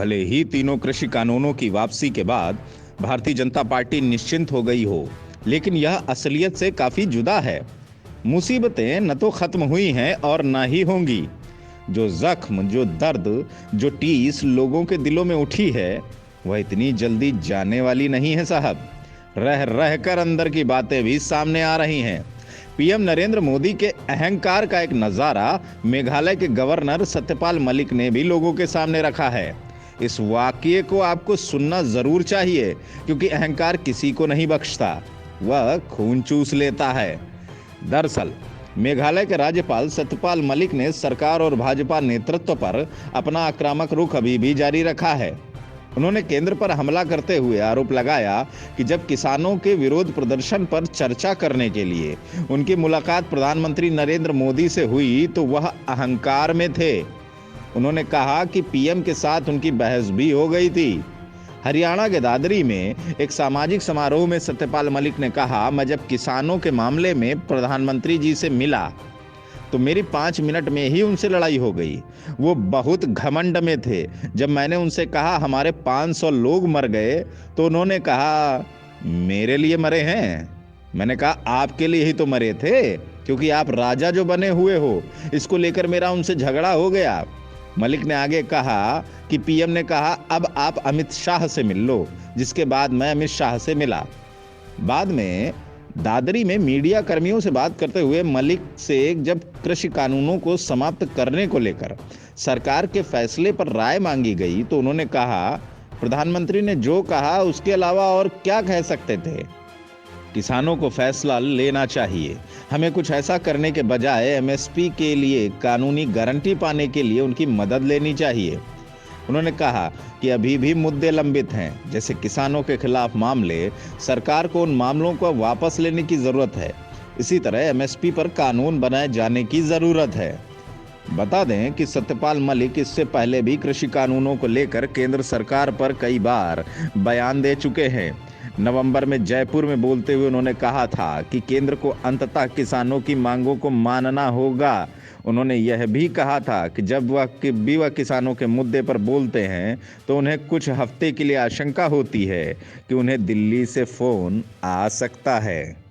भले ही तीनों कृषि कानूनों की वापसी के बाद भारतीय जनता पार्टी निश्चिंत हो गई हो, लेकिन यह असलियत से काफी जुदा है। मुसीबतें न तो खत्म हुई हैं और न ही होंगी। जो जख्म, जो दर्द, जो टीस लोगों के दिलों में उठी है, वह इतनी जल्दी जाने वाली नहीं है साहब। रह रह कर अंदर की बातें भी सामने आ रही हैं। पीएम नरेंद्र मोदी के अहंकार का एक नजारा मेघालय के गवर्नर सत्यपाल मलिक ने भी लोगों के सामने रखा है। इस वाकये को आपको सुनना जरूर चाहिए, क्योंकि अहंकार किसी को नहीं बख्शता, वह खून चूस लेता है। दरअसल मेघालय के राज्यपाल सत्यपाल मलिक ने सरकार और भाजपा नेतृत्व पर अपना आक्रामक रुख अभी भी जारी रखा है। उन्होंने केंद्र पर हमला करते हुए आरोप लगाया कि जब किसानों के विरोध प्रदर्शन पर चर्चा करने के लिए उनकी मुलाकात प्रधानमंत्री नरेंद्र मोदी से हुई तो वह अहंकार में थे। उन्होंने कहा कि पीएम के साथ उनकी बहस भी हो गई थी। हरियाणा के दादरी में एक सामाजिक समारोह में सत्यपाल मलिक ने कहा, मैं जब किसानों के मामले में प्रधानमंत्री जी से मिला तो मेरी 5 मिनट में ही उनसे लड़ाई हो गई। वो बहुत घमंड में थे। जब मैंने उनसे कहा हमारे 500 लोग मर गए तो उन्होंने कहा मेरे लिए मरे हैं। मैंने कहा आपके लिए ही तो मरे थे, क्योंकि आप राजा जो बने हुए हो। इसको लेकर मेरा उनसे झगड़ा हो गया। मलिक ने आगे कहा कि पीएम ने कहा अब आप अमित शाह से मिल लो, जिसके बाद मैं अमित शाह से मिला। बाद में दादरी में मीडिया कर्मियों से बात करते हुए मलिक से जब कृषि कानूनों को समाप्त करने को लेकर सरकार के फैसले पर राय मांगी गई तो उन्होंने कहा प्रधानमंत्री ने जो कहा उसके अलावा और क्या कह सकते थे। किसानों को फैसला लेना चाहिए। हमें कुछ ऐसा करने के बजाय एमएसपी के लिए कानूनी गारंटी पाने के लिए उनकी मदद लेनी चाहिए। उन्होंने कहा कि अभी भी मुद्दे लंबित हैं, जैसे किसानों के खिलाफ मामले। सरकार को उन मामलों को वापस लेने की जरूरत है। इसी तरह एमएसपी पर कानून बनाए जाने की जरूरत है। बता दें कि सत्यपाल मलिक इससे पहले भी कृषि कानूनों को लेकर केंद्र सरकार पर कई बार बयान दे चुके हैं। नवंबर में जयपुर में बोलते हुए उन्होंने कहा था कि केंद्र को अंततः किसानों की मांगों को मानना होगा। उन्होंने यह भी कहा था कि जब वह किसानों के मुद्दे पर बोलते हैं तो उन्हें कुछ हफ्ते के लिए आशंका होती है कि उन्हें दिल्ली से फोन आ सकता है।